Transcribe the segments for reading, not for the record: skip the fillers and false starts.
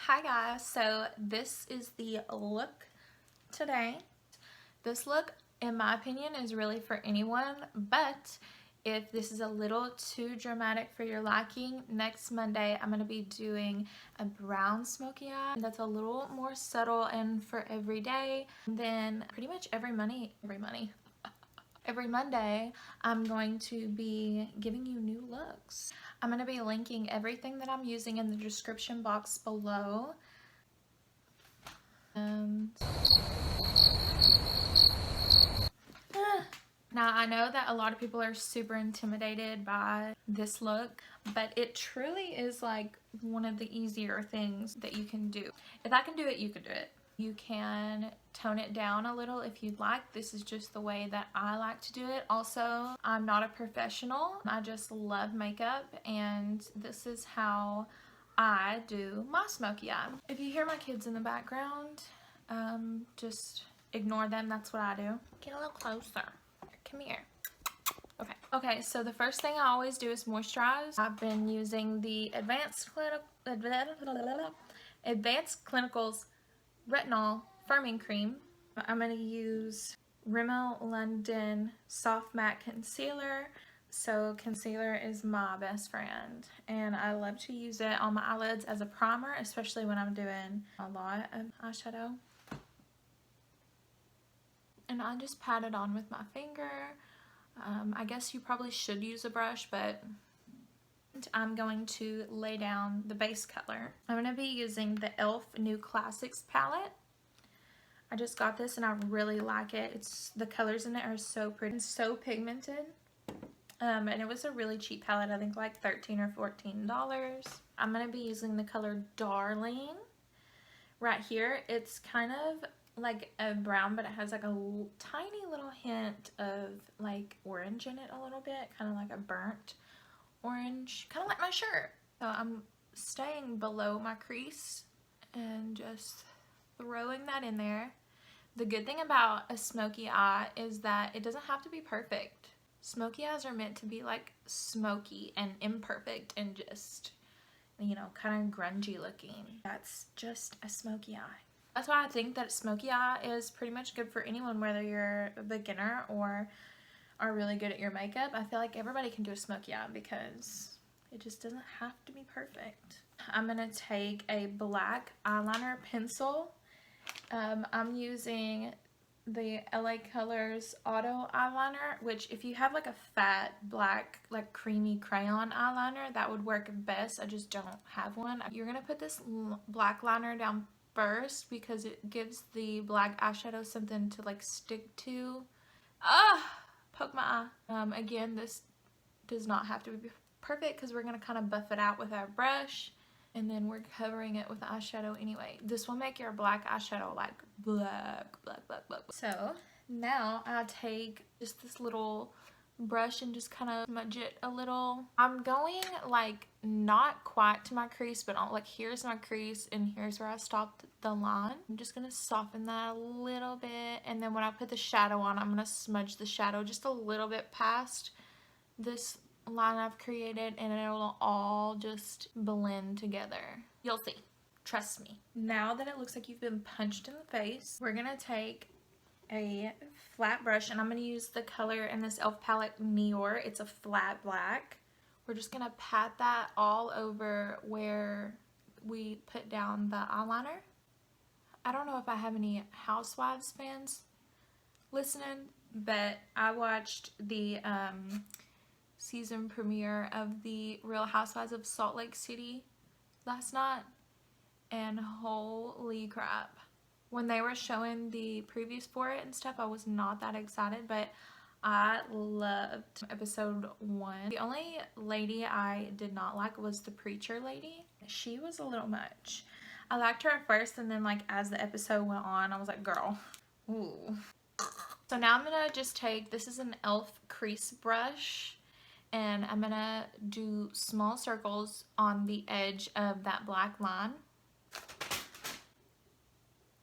Hi guys, so this is the look today. This look, in my opinion, is really for anyone, but if this is a little too dramatic for your liking, next Monday I'm going to be doing a brown smoky eye that's a little more subtle and for every day. Then pretty much every Monday I'm going to be giving you new looks. I'm going to be linking everything that I'm using in the description box below. Now I know that a lot of people are super intimidated by this look, but it truly is like one of the easier things that you can do. If I can do it, you can do it. You can tone it down a little if you'd like. This is just the way that I like to do it. Also, I'm not a professional. I just love makeup, and this is how I do my smoky eye. If you hear my kids in the background, just ignore them. That's what I do. Get a little closer. Come here. Okay, so the first thing I always do is moisturize. I've been using the Advanced Clinicals Retinol Firming Cream. I'm going to use Rimmel London Soft Matte Concealer. So concealer is my best friend, and I love to use it on my eyelids as a primer, especially when I'm doing a lot of eyeshadow. And I just pat it on with my finger. I guess you probably should use a brush, but I'm going to lay down the base color. I'm going to be using the E.L.F. New Classics palette. I just got this and I really like it. The colors in it are so pretty and so pigmented. And it was a really cheap palette, I think like $13 or $14. I'm going to be using the color Darling right here. It's kind of like a brown, but it has like a tiny little hint of like orange in it a little bit, kind of like a burnt orange, kind of like my shirt. So I'm staying below my crease and just throwing that in there. The good thing about a smoky eye is that it doesn't have to be perfect. Smoky eyes are meant to be like smoky and imperfect and just, you know, kind of grungy looking. That's just a smoky eye. That's why I think that smoky eye is pretty much good for anyone, whether you're a beginner or are really good at your makeup. I feel like everybody can do a smoky eye because it just doesn't have to be perfect. I'm going to take a black eyeliner pencil. I'm using the LA Colors Auto Eyeliner, which if you have like a fat, black, like creamy crayon eyeliner, that would work best. I just don't have one. You're going to put this black liner down first because it gives the black eyeshadow something to like stick to. Poke my eye. Again, this does not have to be perfect because we're going to kind of buff it out with our brush, and then we're covering it with eyeshadow anyway. This will make your black eyeshadow like black. So now I take just this little brush and just kind of smudge it a little. I'm going like not quite to my crease, but like here's my crease and here's where I stopped the line. I'm just going to soften that a little bit, and then when I put the shadow on, I'm going to smudge the shadow just a little bit past this line I've created, and it'll all just blend together. You'll see. Trust me. Now that it looks like you've been punched in the face, we're going to take a flat brush, and I'm going to use the color in this E.L.F. palette Meteor. It's a flat black. We're just going to pat that all over where we put down the eyeliner. I don't know if I have any Housewives fans listening, but I watched the season premiere of the Real Housewives of Salt Lake City last night, and holy crap. When they were showing the previews for it and stuff, I was not that excited, but I loved episode 1. The only lady I did not like was the preacher lady. She was a little much. I liked her at first, and then like as the episode went on, I was like, girl, ooh. So now I'm gonna just take, this is an E.L.F. crease brush, and I'm gonna do small circles on the edge of that black line.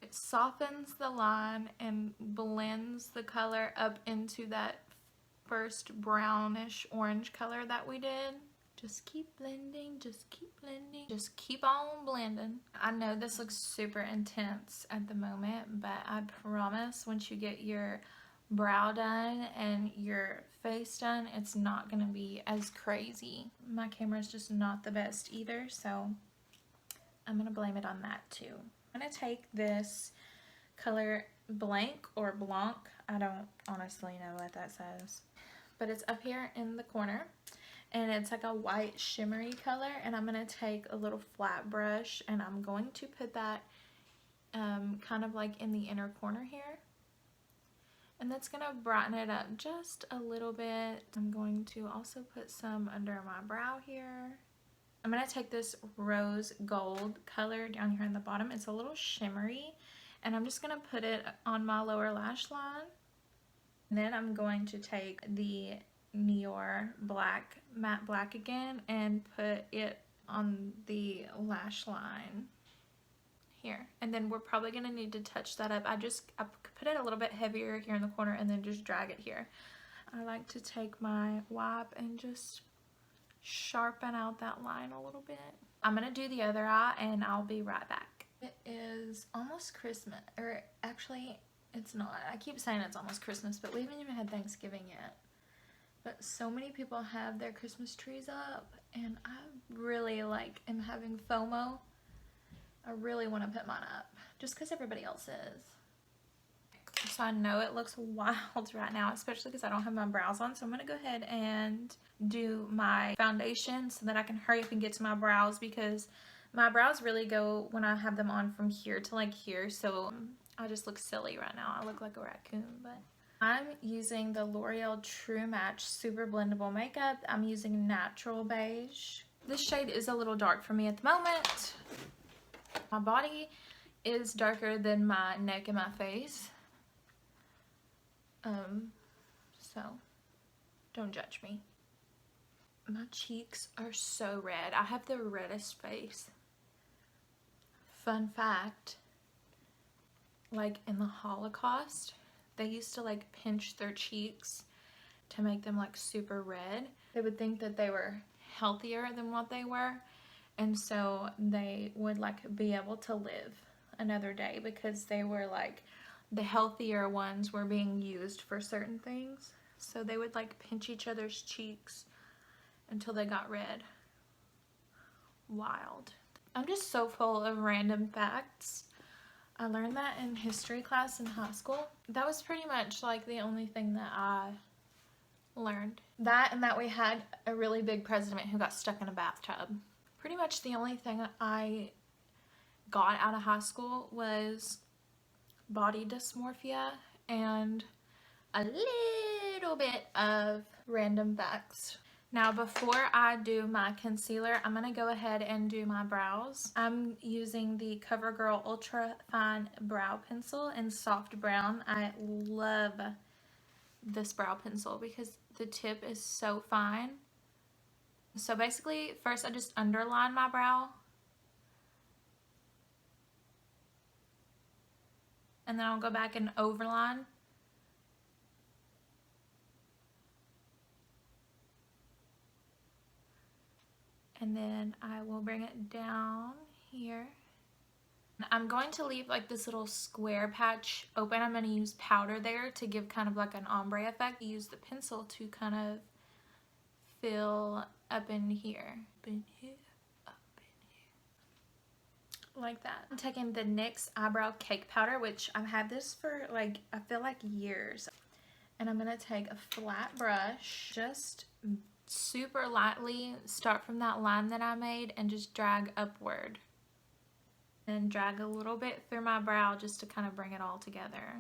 It softens the line and blends the color up into that first brownish orange color that we did. Just keep blending, just keep blending, just keep on blending. I know this looks super intense at the moment, but I promise once you get your brow done and your face done, it's not gonna be as crazy. My camera's just not the best either, so I'm gonna blame it on that too. I'm gonna take this color Blanc or Blanc, I don't honestly know what that says, but it's up here in the corner. And it's like a white shimmery color, and I'm going to take a little flat brush and I'm going to put that kind of like in the inner corner here. And that's going to brighten it up just a little bit. I'm going to also put some under my brow here. I'm going to take this rose gold color down here in the bottom. It's a little shimmery, and I'm just going to put it on my lower lash line. And then I'm going to take the Neor black, matte black again, and put it on the lash line here. And then we're probably going to need to touch that up. I put it a little bit heavier here in the corner and then just drag it here. I like to take my wipe and just sharpen out that line a little bit. I'm going to do the other eye and I'll be right back. It is almost Christmas, or actually it's not. I keep saying it's almost Christmas, but we haven't even had Thanksgiving yet. But so many people have their Christmas trees up, and I really am having FOMO. I really want to put mine up, just because everybody else is. So I know it looks wild right now, especially because I don't have my brows on. So I'm going to go ahead and do my foundation so that I can hurry up and get to my brows, because my brows really go when I have them on from here to here. So I just look silly right now. I look like a raccoon, but I'm using the L'Oreal True Match Super Blendable Makeup. I'm using Natural Beige. This shade is a little dark for me at the moment. My body is darker than my neck and my face. So don't judge me. My cheeks are so red. I have the reddest face. Fun fact, in the Holocaust, they used to pinch their cheeks to make them super red. They would think that they were healthier than what they were, and so they would be able to live another day, because they were the healthier ones were being used for certain things. So they would pinch each other's cheeks until they got red. Wild. I'm just so full of random facts. I learned that in history class in high school. That was pretty much the only thing that I learned. That, and that we had a really big president who got stuck in a bathtub. Pretty much the only thing I got out of high school was body dysmorphia and a little bit of random facts. Now, before I do my concealer, I'm going to go ahead and do my brows. I'm using the Covergirl Ultra Fine Brow Pencil in Soft Brown. I love this brow pencil because the tip is so fine. So basically, first I just underline my brow. And then I'll go back and overline. And then I will bring it down here. I'm going to leave this little square patch open. I'm going to use powder there to give kind of an ombre effect. Use the pencil to kind of fill up in here. Up in here. Like that. I'm taking the NYX Eyebrow Cake Powder, which I've had this for I feel years. And I'm going to take a flat brush, just super lightly start from that line that I made and just drag upward. And drag a little bit through my brow just to kind of bring it all together.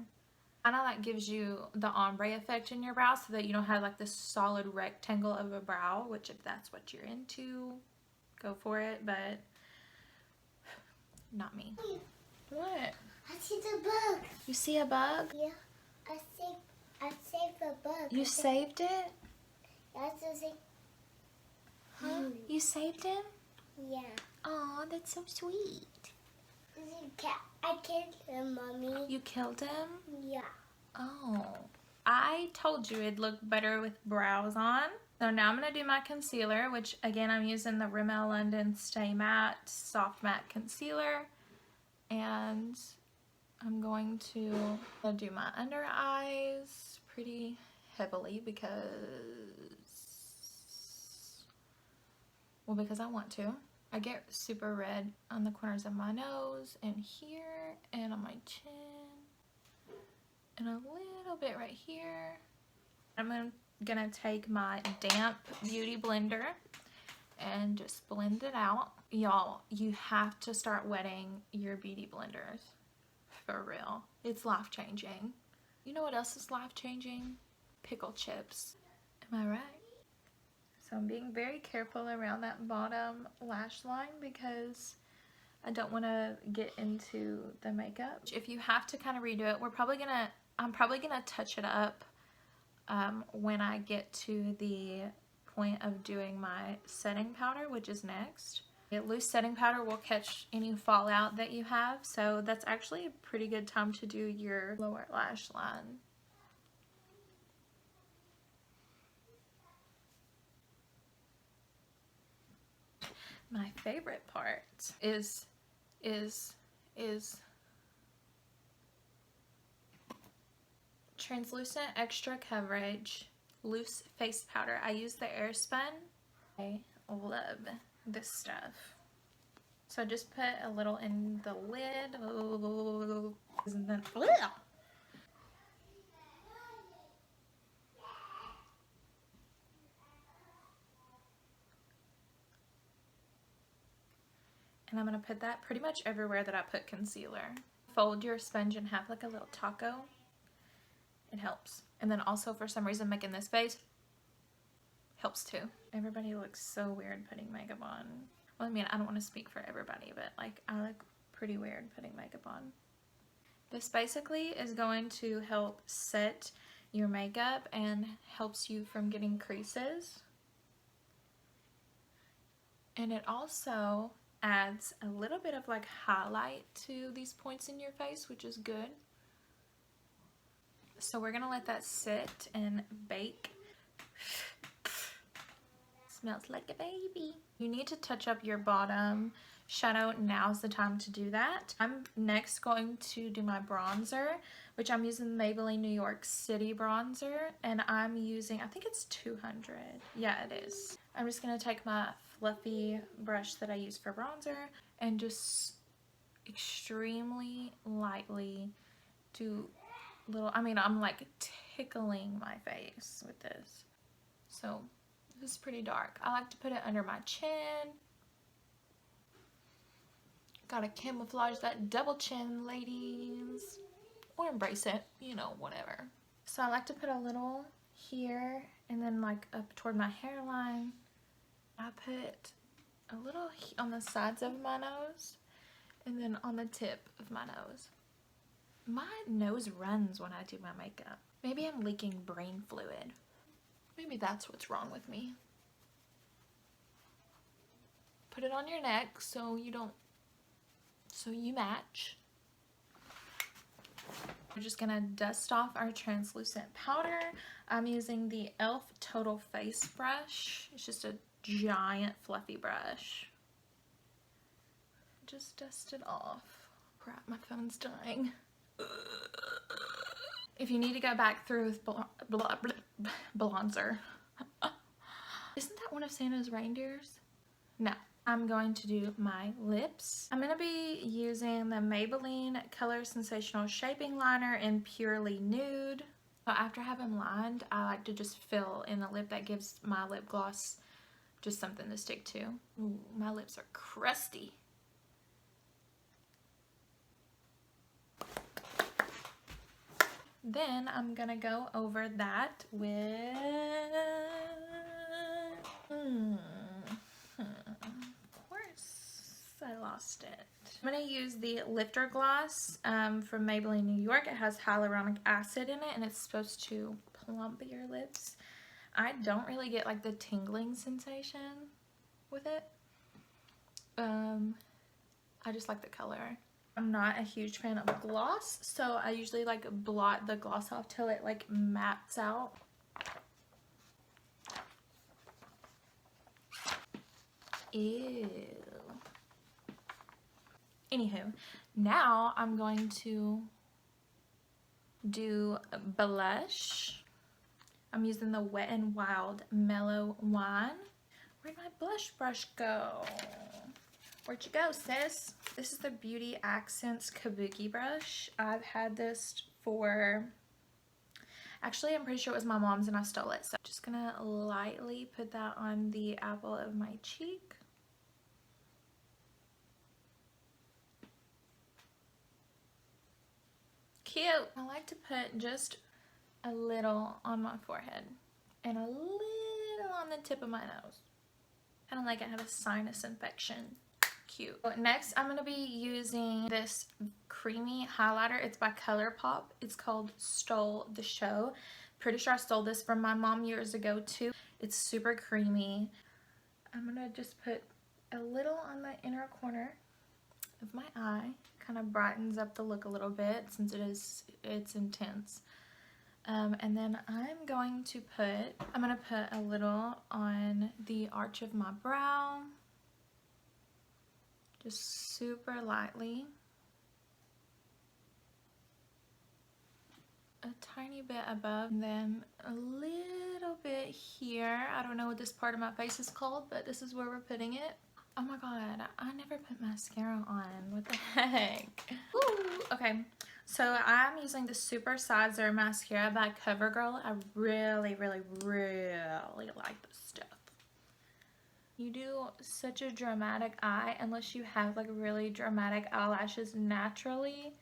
Kind of gives you the ombre effect in your brow so that you don't have this solid rectangle of a brow, which if that's what you're into, go for it, but not me. What? I see the bug. You see a bug? Yeah, I saved the bug. You saved it? That's the thing. Huh? You saved him? Yeah. Aw, that's so sweet. I killed him, Mommy. You killed him? Yeah. Oh. I told you it'd look better with brows on. So now I'm going to do my concealer, which again I'm using the Rimmel London Stay Matte Soft Matte Concealer. And I'm going to do my under eyes pretty heavily because I want to. I get super red on the corners of my nose and here and on my chin and a little bit right here. I'm gonna take my damp beauty blender and just blend it out. Y'all, you have to start wetting your beauty blenders. For real. It's life-changing. You know what else is life-changing? Pickle chips. Am I right? So I'm being very careful around that bottom lash line because I don't want to get into the makeup. If you have to kind of redo it, I'm probably gonna touch it up when I get to the point of doing my setting powder, which is next. Loose setting powder will catch any fallout that you have, so that's actually a pretty good time to do your lower lash line. My favorite part is translucent extra coverage loose face powder. I use the Airspun. I love this stuff. So just put a little in the lid. And then, and I'm going to put that pretty much everywhere that I put concealer. Fold your sponge in half like a little taco. It helps. And then also for some reason making this face helps too. Everybody looks so weird putting makeup on. Well, I mean, I don't want to speak for everybody, but like I look pretty weird putting makeup on. This basically is going to help set your makeup and helps you from getting creases. And it also adds a little bit of like highlight to these points in your face, which is good. So we're gonna let that sit and bake. Smells like a baby. You need to touch up your bottom shadow. Now's the time to do that. I'm next going to do my bronzer, which I'm using the Maybelline New York City bronzer, and I'm using, I think it's 200. Yeah, it is. I'm just gonna take my fluffy brush that I use for bronzer and just extremely lightly do little, I mean, I'm like tickling my face with this. So this is pretty dark. I like to put it under my chin. Gotta camouflage that double chin, ladies. Or embrace it, you know, whatever. So I like to put a little here and then like up toward my hairline. I put a little on the sides of my nose and then on the tip of my nose. My nose runs when I do my makeup. Maybe I'm leaking brain fluid. Maybe that's what's wrong with me. Put it on your neck so you match. We're just gonna dust off our translucent powder. I'm using the E.L.F. Total Face Brush. It's just a giant fluffy brush. Just dust it off. Crap, my phone's dying. If you need to go back through with bronzer. Isn't that one of Santa's reindeers? No. I'm going to do my lips. I'm going to be using the Maybelline Color Sensational Shaping Liner in Purely Nude. So after I have them lined, I like to just fill in the lip. That gives my lip gloss just something to stick to. Ooh, my lips are crusty. Then I'm gonna go over that with of course I lost it. I'm gonna use the Lifter Gloss from Maybelline New York. It has hyaluronic acid in it and it's supposed to plump your lips. I don't really get like the tingling sensation with it. I just like the color. I'm not a huge fan of gloss, so I usually like blot the gloss off till it like mattes out. Ew. Anywho, now I'm going to do blush. I'm using the Wet n Wild Mellow Wine. Where'd my blush brush go? Where'd you go, sis? This is the Beauty Accents Kabuki brush. I've had this for... Actually, I'm pretty sure it was my mom's and I stole it. So I'm just gonna lightly put that on the apple of my cheek. Cute. I like to put just a little on my forehead and a little on the tip of my nose. Kind of like I have a sinus infection. Cute. Next, I'm going to be using this creamy highlighter. It's by ColourPop. It's called Stole the Show. Pretty sure I stole this from my mom years ago too. It's super creamy. I'm going to just put a little on the inner corner of my eye. Kind of brightens up the look a little bit since it's intense. And then I'm going to put a little on the arch of my brow. Just super lightly. A tiny bit above, and then a little bit here. I don't know what this part of my face is called, but this is where we're putting it. Oh my god, I never put mascara on. What the heck? Ooh, okay, so I'm using the Super Sizer mascara by Covergirl. I really, really, really like this stuff. You do such a dramatic eye unless you have like really dramatic eyelashes naturally.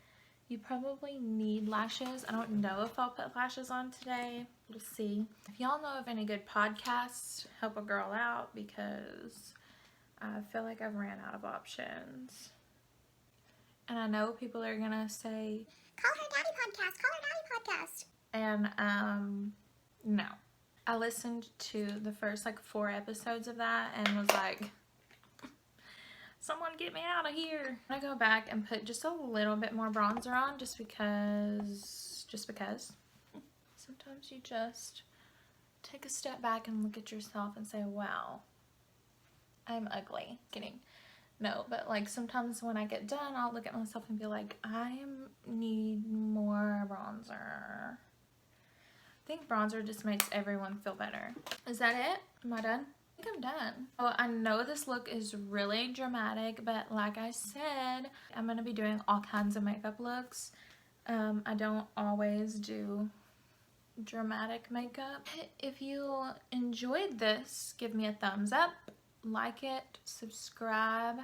You probably need lashes. I don't know if I'll put lashes on today. We'll see. If y'all know of any good podcasts, help a girl out because I feel like I've ran out of options. And I know people are gonna say, Call her daddy podcast. Call her daddy podcast. and no. I listened to the first like 4 episodes of that and was like, someone get me out of here. I'm gonna go back and put just a little bit more bronzer on just because. Sometimes you just take a step back and look at yourself and say, wow, I'm ugly. Kidding. No, but like sometimes when I get done, I'll look at myself and be like, I need more bronzer. I think bronzer just makes everyone feel better. Is that it? Am I done? I think I'm done. Oh, I know this look is really dramatic, but like I said, I'm going to be doing all kinds of makeup looks. I don't always do dramatic makeup. If you enjoyed this, give me a thumbs up, like it, subscribe.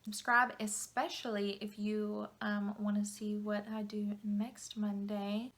Subscribe especially if you want to see what I do next Monday.